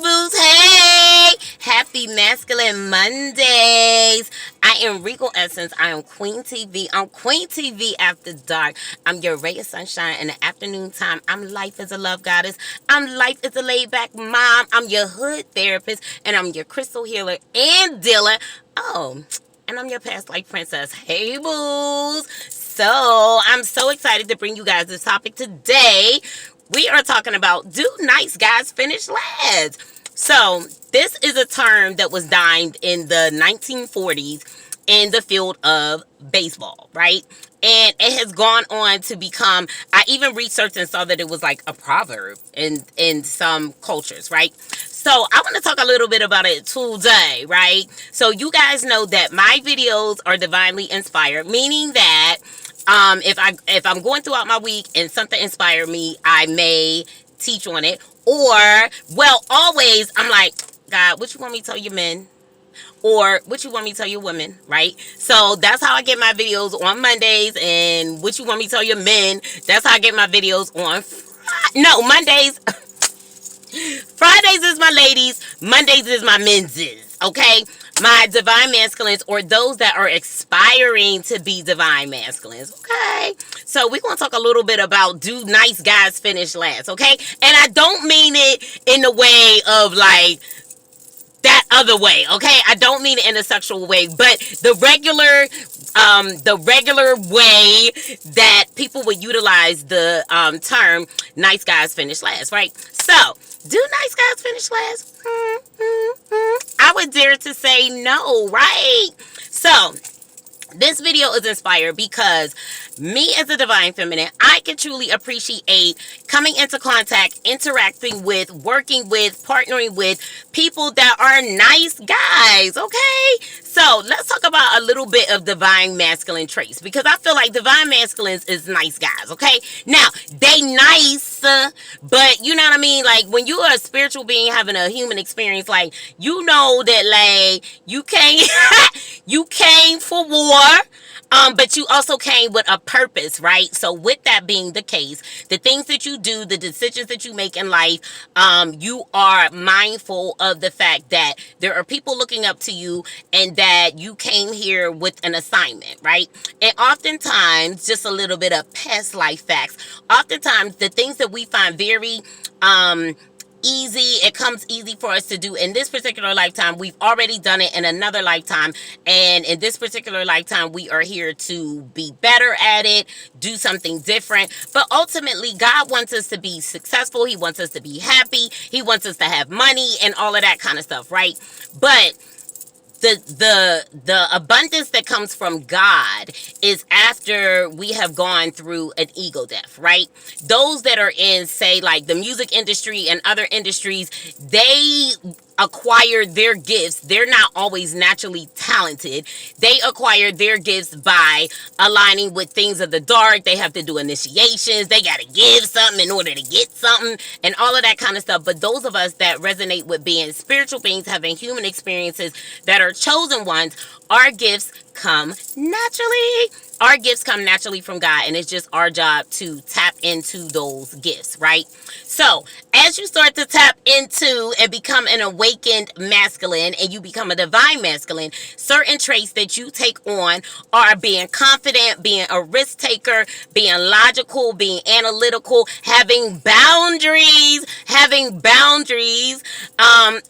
booze. Hey! Happy Masculine Mondays. I am Regal Essence. I am Queen TV. I'm Queen TV After Dark. I'm your ray of sunshine in the afternoon time. I'm Life as a Love Goddess. I'm Life as a Laidback Mom. I'm your hood therapist. And I'm your crystal healer and dealer. Oh, and I'm your past life princess. Hey, boos. So, I'm so excited to bring you guys this topic today. We are talking about, do nice guys finish last? So, this is a term that was coined in the 1940s in the field of baseball, right? And it has gone on to become, I even researched and saw that it was like a proverb in some cultures, right? So I want to talk a little bit about it today, right? So you guys know that my videos are divinely inspired, meaning that if I'm going throughout my week and something inspired me, I may teach on it. Or, well, always I'm like, God, what you want me to tell your men? Or what you want me to tell your women, right? So that's how I get my videos on Mondays. And what you want me to tell your men, that's how I get my videos on Mondays. Fridays is my ladies. Mondays is my menses, okay? My divine masculines, or those that are aspiring to be divine masculines, okay? So we're going to talk a little bit about, do nice guys finish last, okay? And I don't mean it in the way of like that other way, okay? I don't mean it in a sexual way, but the regular way that people would utilize the term nice guys finish last, right? So, do nice guys finish last? I would dare to say no, right? So, this video is inspired because me as a divine feminine, I can truly appreciate coming into contact, interacting with, working with, partnering with people that are nice guys, okay? So let's talk about a little bit of divine masculine traits, because I feel like divine masculines is nice guys, okay? Now, they nice, but you know what I mean? Like, when you are a spiritual being having a human experience, like, you know that, like, you came for war, but you also came with a purpose, right? So with that being the case, the things that you do, the decisions that you make in life, you are mindful of the fact that there are people looking up to you and that you came here with an assignment, right? And oftentimes, just a little bit of past life facts, oftentimes the things that we find very easy, it comes easy for us to do in this particular lifetime, we've already done it in another lifetime, and in this particular lifetime we are here to be better at it, do something different. But ultimately, God wants us to be successful, he wants us to be happy, he wants us to have money and all of that kind of stuff, right? But the abundance that comes from God is after we have gone through an ego death, right? Those that are in, say, like the music industry and other industries, they acquire their gifts. They're not always naturally talented. They acquire their gifts by aligning with things of the dark. They have to do initiations. They got to give something in order to get something and all of that kind of stuff. But those of us that resonate with being spiritual beings, having human experiences, that are chosen ones, our gifts come naturally. Our gifts come naturally from God, and it's just our job to tap into those gifts, right? So, as you start to tap into and become an awakened masculine, and you become a divine masculine, certain traits that you take on are being confident, being a risk taker, being logical, being analytical, having boundaries,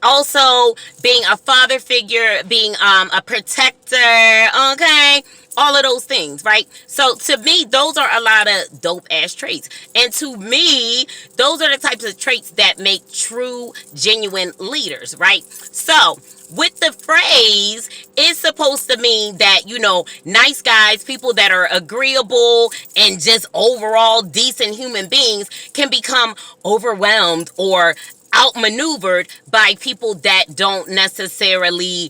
also being a father figure, being a protector, okay? All of those things, right? So to me, those are a lot of dope ass traits. And to me, those are the types of traits that make true, genuine leaders, right? So with the phrase, it's supposed to mean that, you know, nice guys, people that are agreeable and just overall decent human beings can become overwhelmed or outmaneuvered by people that don't necessarily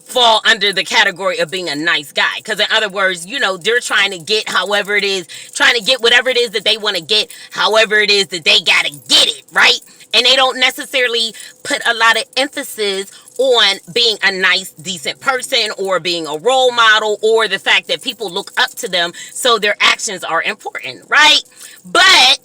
fall under the category of being a nice guy. Because in other words, you know, they're trying to get whatever it is that they want to get, however it is that they got to get it, right? And they don't necessarily put a lot of emphasis on being a nice, decent person, or being a role model, or the fact that people look up to them, so their actions are important, right? But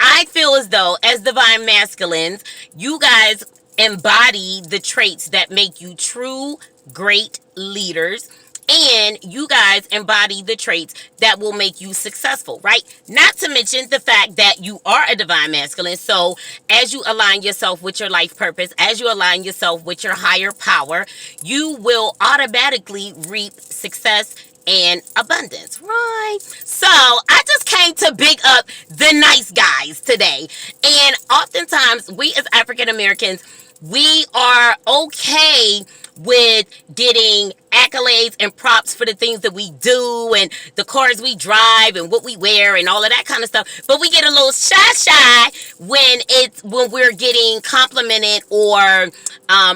I feel as though, as divine masculines, you guys embody the traits that make you true, great leaders. And you guys embody the traits that will make you successful, right? Not to mention the fact that you are a divine masculine. So as you align yourself with your life purpose, as you align yourself with your higher power, you will automatically reap success and abundance, right? So I just came to big up the nice guys today. And oftentimes we as African Americans, we are okay with getting accolades and props for the things that we do and the cars we drive and what we wear and all of that kind of stuff. But we get a little shy when we're getting complimented or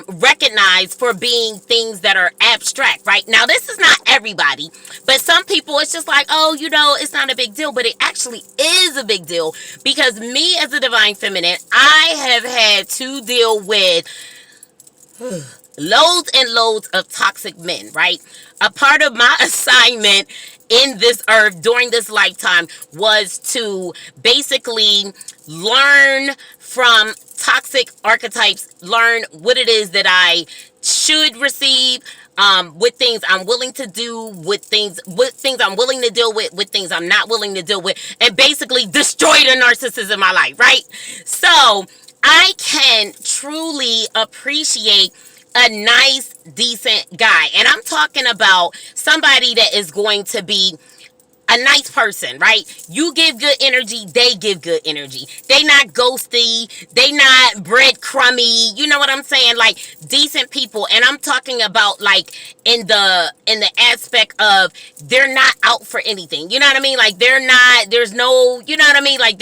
recognized for being things that are abstract, right? Now, this is not everybody, but some people, it's just like, oh, it's not a big deal, but it actually is a big deal, because me as a divine feminine, I have had to deal with loads and loads of toxic men, right? A part of my assignment in this earth during this lifetime was to basically learn from toxic archetypes, learn what it is that I should receive, with things I'm willing to do, with things I'm willing to deal with things I'm not willing to deal with, and basically destroy the narcissist in my life, right? So I can truly appreciate a nice, decent guy. And I'm talking about somebody that is going to be a nice person, right? You give good energy, they give good energy. They not ghosty, they not breadcrumby. You know what I'm saying? Like, decent people. And I'm talking about like in the aspect of they're not out for anything. You know what I mean? Like, there's no, you know what I mean? Like,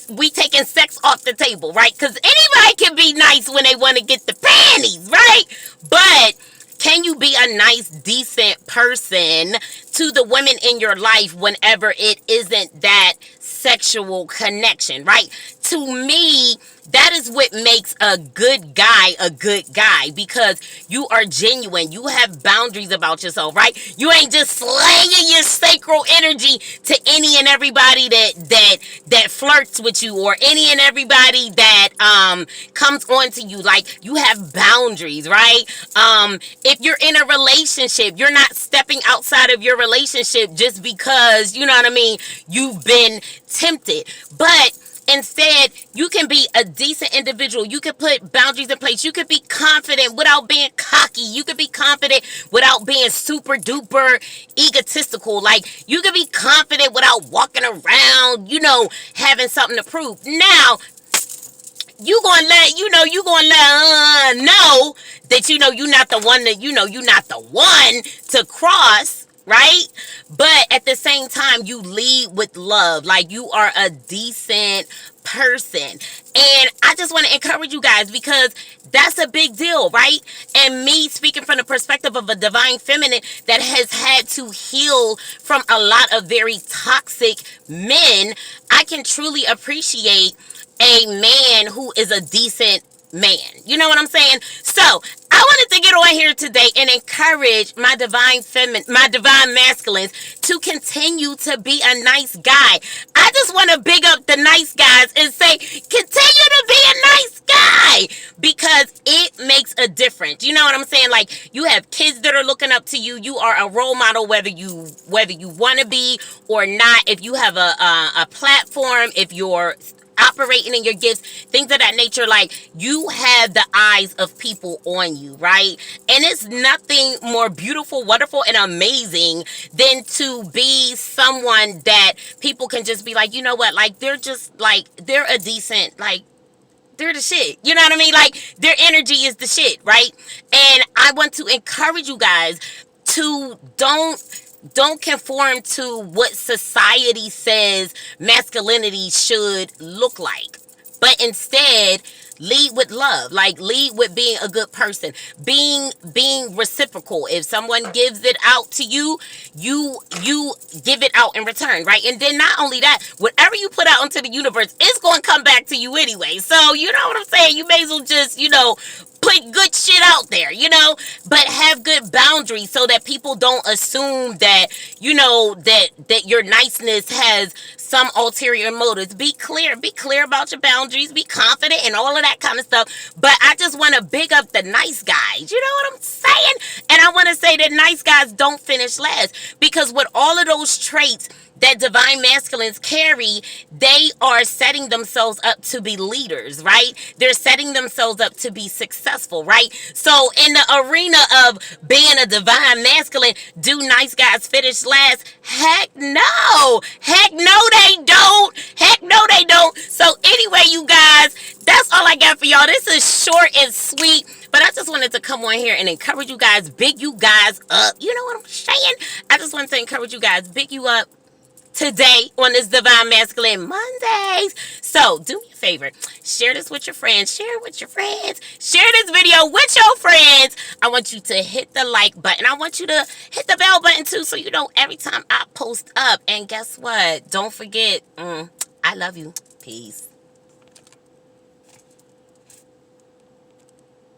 we taking sex off the table, right? Because anybody can be nice when they want to get the panties, right? But can you be a nice, decent person to the women in your life whenever it isn't that sexual connection, right? To me, that is what makes a good guy, because you are genuine. You have boundaries about yourself, right? You ain't just slanging your sacral energy to any and everybody that flirts with you, or any and everybody that comes on to you. Like, you have boundaries, right? If you're in a relationship, you're not stepping outside of your relationship just because, you know what I mean, you've been tempted. But instead, you can be a decent individual. You can put boundaries in place. You can be confident without being cocky. You can be confident without being super duper egotistical. Like, you can be confident without walking around, having something to prove. Now, you gonna let know that you're not the one you're not the one to cross, right? But at the same time, you lead with love. Like, you are a decent person. And I just want to encourage you guys, because that's a big deal, right? And me speaking from the perspective of a divine feminine that has had to heal from a lot of very toxic men, I can truly appreciate a man who is a decent man. You know what I'm saying? So I wanted to get on here today and encourage my divine masculines to continue to be a nice guy. I just want to big up the nice guys and say, continue to be a nice guy, because it makes a difference. You know what I'm saying? Like, you have kids that are looking up to you. You are a role model, whether you want to be or not. If you have a platform, if you're operating in your gifts, things of that nature, like, you have the eyes of people on you, right? And it's nothing more beautiful, wonderful, and amazing than to be someone that people can just be like, you know what, like, they're a decent, like, they're the shit. You know what I mean? Like, their energy is the shit, right? And I want to encourage you guys to don't conform to what society says masculinity should look like, but instead lead with love. Like, lead with being a good person, being reciprocal. If someone gives it out to you, you give it out in return, right? And then not only that, whatever you put out into the universe, it's going to come back to you anyway. So, you know what I'm saying? You may as well just, put good shit out there, but have good boundaries so that people don't assume that, that your niceness has some ulterior motives. Be clear about your boundaries, be confident and all of that kind of stuff. But I just want to big up the nice guys. You know what I'm saying? And I want to say that nice guys don't finish last, because with all of those traits that divine masculines carry, they are setting themselves up to be leaders, right? They're setting themselves up to be successful, right? So in the arena of being a divine masculine, do nice guys finish last? Heck no. Heck no, they don't. Heck no, they don't. So anyway, you guys, that's all I got for y'all. This is short and sweet, but I just wanted to come on here and encourage you guys, big you guys up. You know what I'm saying? I just wanted to encourage you guys, big you up today on this Divine Masculine Mondays. So do me a favor, share this with your friends, share it with your friends, share this video with your friends. I want you to hit the like button. I want you to hit the bell button too, so you know every time I post up. And guess what? Don't forget, I love you. Peace.